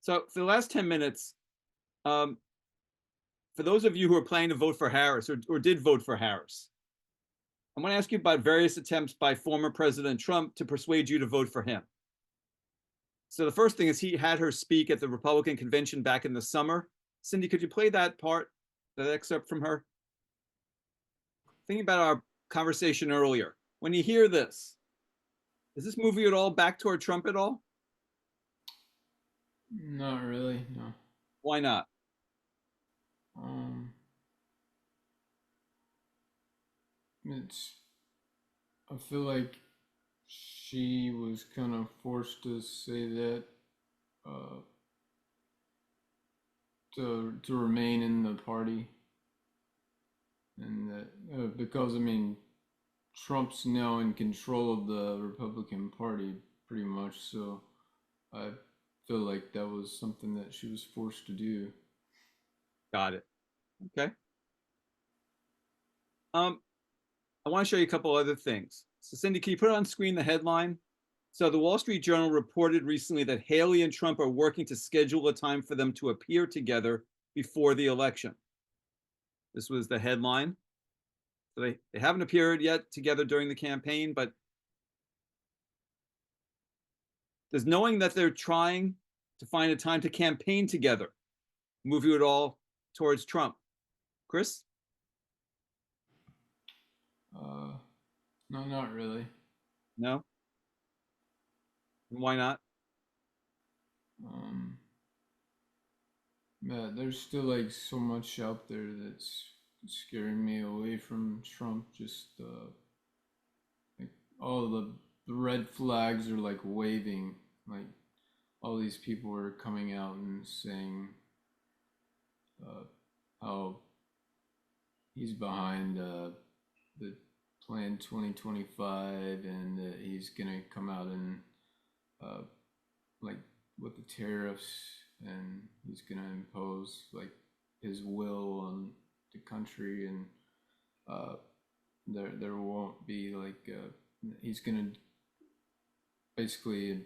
So for the last 10 minutes, um, for those of you who are planning to vote for Harris or did vote for Harris, I want to ask you about various attempts by former President Trump to persuade you to vote for him. So the first thing is he had her speak at the Republican convention back in the summer. Cindy, could you play that part, that excerpt from her? Thinking about our conversation earlier, when you hear this, does this move you at all back toward Trump at all? Not really, no. Why not? Um, it's. I feel like she was kind of forced to say that uh, to remain in the party, and that because I mean Trump's now in control of the Republican Party pretty much, so I feel like that was something that she was forced to do. Got it. Okay. Um, I want to show you a couple other things. So, Cindy, can you put on screen the headline? So, the Wall Street Journal reported recently that Haley and Trump are working to schedule a time for them to appear together before the election. This was the headline. So they haven't appeared yet together during the campaign, but does knowing that they're trying to find a time to campaign together move you at all towards Trump? Chris? Uh, no, not really. No? And why not? Um, Yeah, there's still like so much out there that's scaring me away from Trump. Just like all the red flags are like waving. Like all these people are coming out and saying uh, how he's behind the Plan 2025 and that he's gonna come out and uh, like with the tariffs, and he's gonna impose like his will on the country, and uh, there won't be like he's gonna basically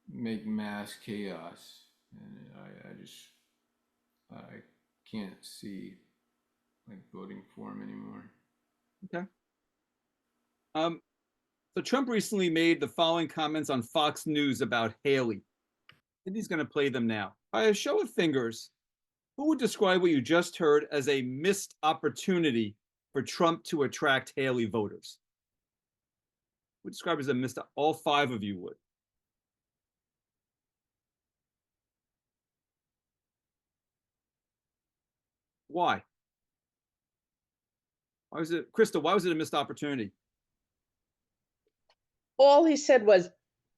make mass chaos, and I just I can't see like voting for him anymore. Okay. Um, so Trump recently made the following comments on Fox News about Haley. And he's going to play them now. By a show of fingers, who would describe what you just heard as a missed opportunity for Trump to attract Haley voters? Would describe it as a missed. All five of you would. Why? Why was it, Crystal? Why was it a missed opportunity? All he said was,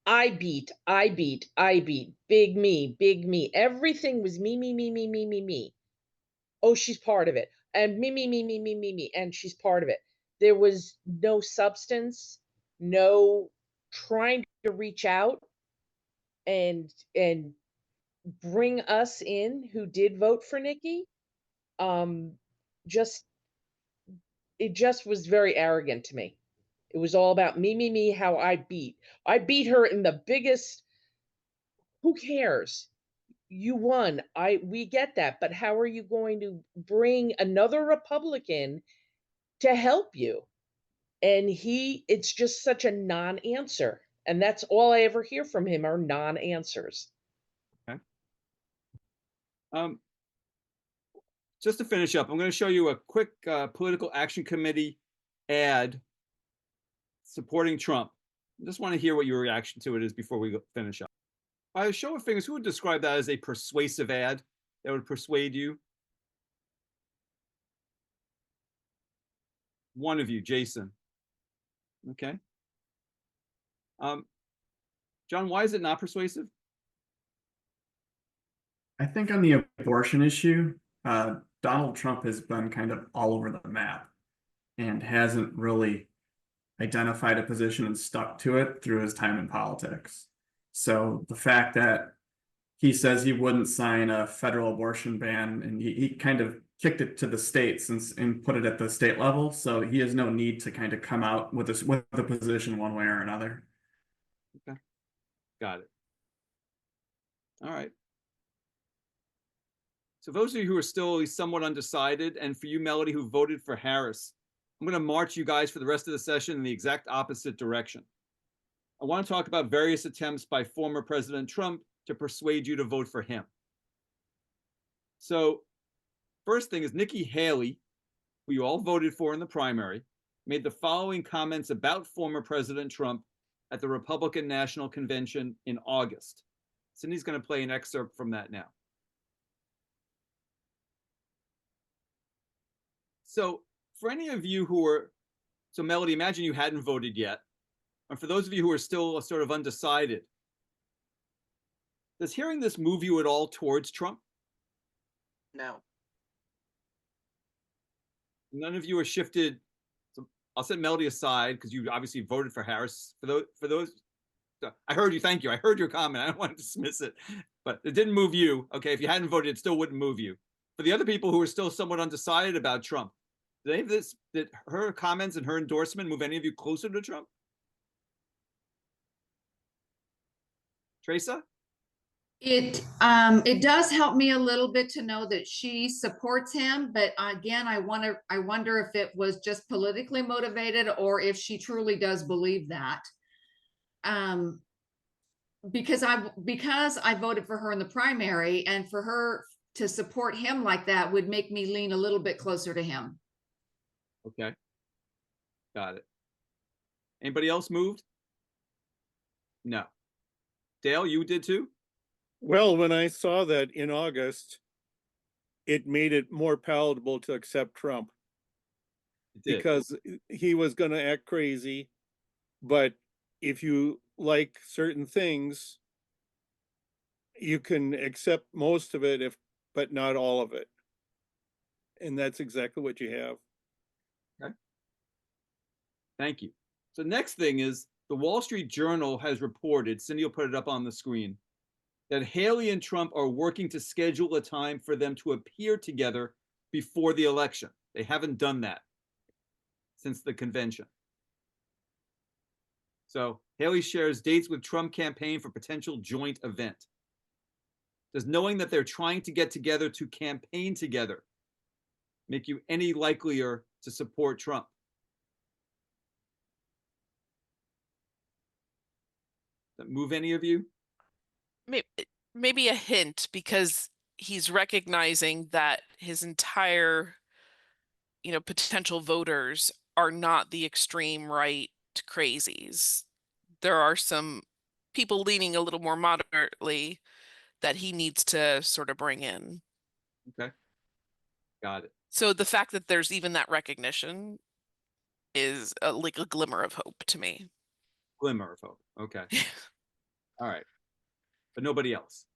I beat, I beat, I beat, big me, big me. Everything was me, me, me, me, me, me, me. Oh, she's part of it. And me, me, me, me, me, me, me. And she's part of it. There was no substance, no trying to reach out and bring us in who did vote for Nikki. Um, just it just was very arrogant to me. It was all about me, me, me, how I beat. I beat her in the biggest. Who cares? You won. We get that, but how are you going to bring another Republican to help you? And it's just such a non-answer. And that's all I ever hear from him are non-answers. Okay. Um, just to finish up, I'm going to show you a quick political action committee ad supporting Trump. I just want to hear what your reaction to it is before we finish up. By a show of fingers, who would describe that as a persuasive ad that would persuade you? One of you, Jason. Okay. Um, John, why is it not persuasive? I think on the abortion issue, Donald Trump has been kind of all over the map and hasn't really identified a position and stuck to it through his time in politics. So the fact that he says he wouldn't sign a federal abortion ban, and he kind of kicked it to the states and put it at the state level. So he has no need to kind of come out with a position one way or another. Okay, got it. All right. So those of you who are still somewhat undecided, and for you, Melody, who voted for Harris, I'm going to march you guys for the rest of the session in the exact opposite direction. I want to talk about various attempts by former President Trump to persuade you to vote for him. So first thing is Nikki Haley, who you all voted for in the primary, made the following comments about former President Trump at the Republican National Convention in August. Cindy's going to play an excerpt from that now. So for any of you who are, so Melody, imagine you hadn't voted yet. And for those of you who are still sort of undecided, does hearing this move you at all towards Trump? No. None of you are shifted. So I'll set Melody aside because you obviously voted for Harris. For those, I heard you. Thank you. I heard your comment. I don't want to dismiss it, but it didn't move you. Okay, if you hadn't voted, it still wouldn't move you. For the other people who are still somewhat undecided about Trump, did her comments and her endorsement move any of you closer to Trump? Teresa? It does help me a little bit to know that she supports him, but again, I wonder if it was just politically motivated or if she truly does believe that. Because I voted for her in the primary, and for her to support him like that would make me lean a little bit closer to him. Okay. Got it. Anybody else moved? No. Dale, you did too? Well, when I saw that in August, it made it more palatable to accept Trump It did. because he was going to act crazy. But if you like certain things, you can accept most of it, but not all of it. And that's exactly what you have. Thank you. So next thing is the Wall Street Journal has reported, Cindy will put it up on the screen, that Haley and Trump are working to schedule a time for them to appear together before the election. They haven't done that since the convention. So Haley shares dates with Trump campaign for potential joint event. Does knowing that they're trying to get together to campaign together make you any likelier to support Trump? Does that move any of you? Maybe a hint, because he's recognizing that his entire, potential voters are not the extreme right crazies. There are some people leaning a little more moderately that he needs to sort of bring in. Okay. Got it. So the fact that there's even that recognition is like a glimmer of hope to me. Glimmer of hope. Okay. All right. But nobody else.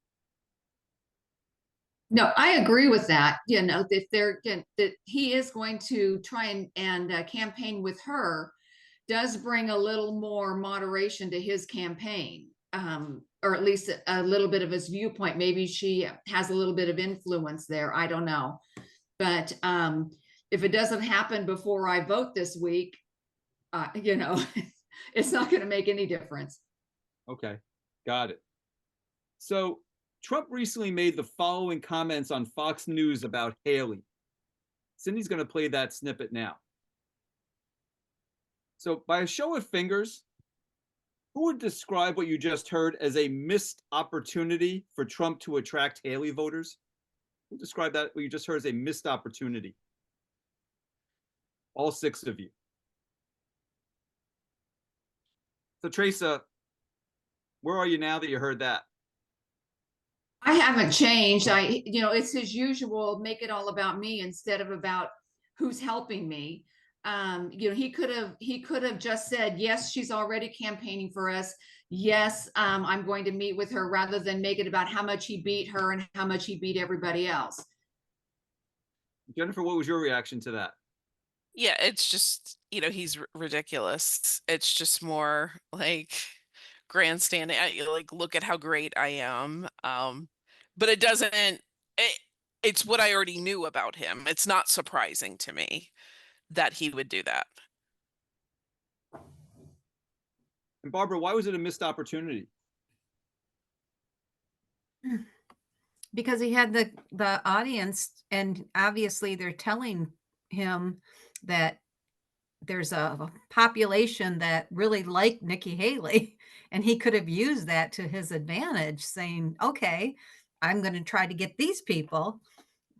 No, I agree with that. That he is going to try and campaign with her does bring a little more moderation to his campaign, or at least a little bit of his viewpoint. Maybe she has a little bit of influence there. I don't know. But if it doesn't happen before I vote this week, it's not going to make any difference. Okay. Got it. So Trump recently made the following comments on Fox News about Haley. Cindy's going to play that snippet now. So by a show of fingers, who would describe what you just heard as a missed opportunity for Trump to attract Haley voters? Who would describe that, what you just heard, as a missed opportunity? All 6 of you. So Teresa, where are you now that you heard that? I haven't changed. It's his usual, make it all about me instead of about who's helping me. He could have just said, yes, she's already campaigning for us. Yes, I'm going to meet with her, rather than make it about how much he beat her and how much he beat everybody else. Jennifer, what was your reaction to that? Yeah, it's just, he's ridiculous. It's just more like grandstanding. Like, look at how great I am. But it doesn't, it's what I already knew about him. It's not surprising to me that he would do that. And Barbara, why was it a missed opportunity? Because he had the audience, and obviously they're telling him that there's a population that really like Nikki Haley, and he could have used that to his advantage, saying, okay, I'm going to try to get these people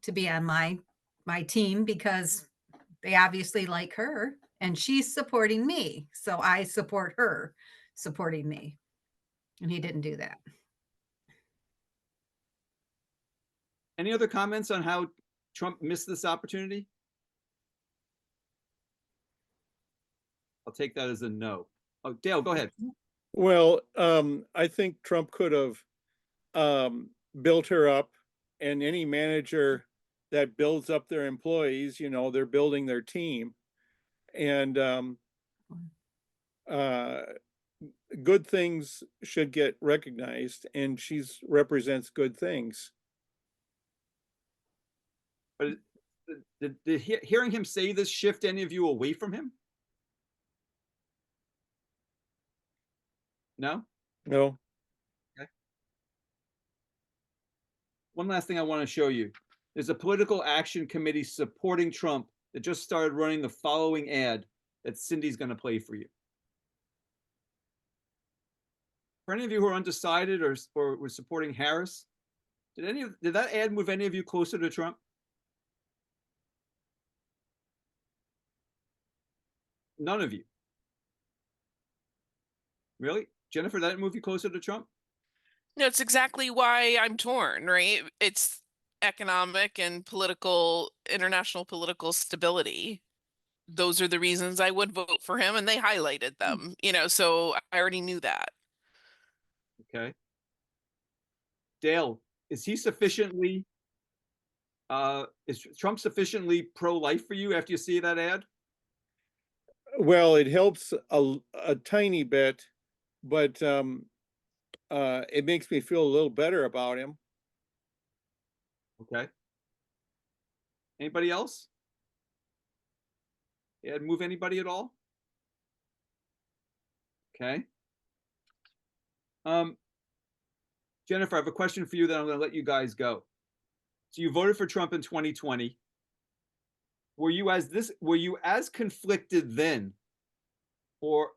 to be on my team because they obviously like her and she's supporting me, so I support her supporting me. And he didn't do that. Any other comments on how Trump missed this opportunity? I'll take that as a no. Oh, Dale, go ahead. Well, I think Trump could have built her up, and any manager that builds up their employees, you know, they're building their team. And good things should get recognized, and she's represents good things. But did hearing him say this shift any of you away from him? No? No, One last thing I want to show you. There's a political action committee supporting Trump that just started running the following ad that Cindy's going to play for you. For any of you who are undecided or were supporting Harris, did that ad move any of you closer to Trump? None of you. Really? Jennifer, did that move you closer to Trump? No, it's exactly why I'm torn, right? It's economic and political, international political stability. Those are the reasons I would vote for him, and they highlighted them, you know, so I already knew that. Okay. Dale, is he sufficiently is Trump sufficiently pro-life for you after you see that ad? well, it helps a tiny bit, but it makes me feel a little better about him. Okay. Anybody else? Yeah, move anybody at all? Okay. Jennifer, I have a question for you that I'm going to let you guys go. So you voted for Trump in 2020. Were you as conflicted then, or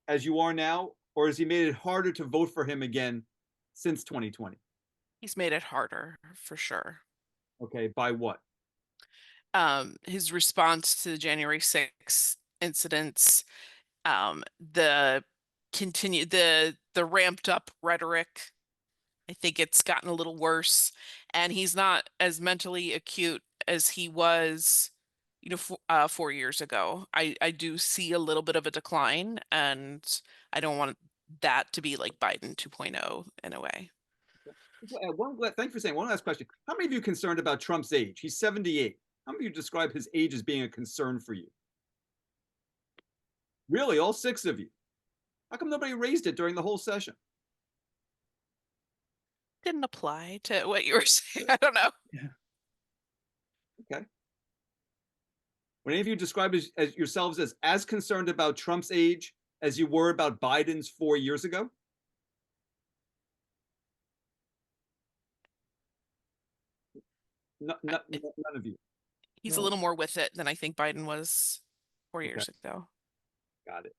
as you are now, or has he made it harder to vote for him again since 2020? He's made it harder for sure. Okay, by what? His response to the January 6th incidents, the the ramped up rhetoric. I think it's gotten a little worse, and he's not as mentally acute as he was, you know, 4 years ago. I do see a little bit of a decline, and I don't want that to be like Biden 2.0 in a way. Thanks for saying. One last question. How many of you are concerned about Trump's age? He's 78. How many of you describe his age as being a concern for you? Really, all 6 of you? How come nobody raised it during the whole session? Didn't apply to what you were saying. I don't know. Okay. Would any of you describe as yourselves as concerned about Trump's age as you were about Biden's 4 years ago? None of you. He's No. a little more with it than I think Biden was 4 Okay. years ago. Got it.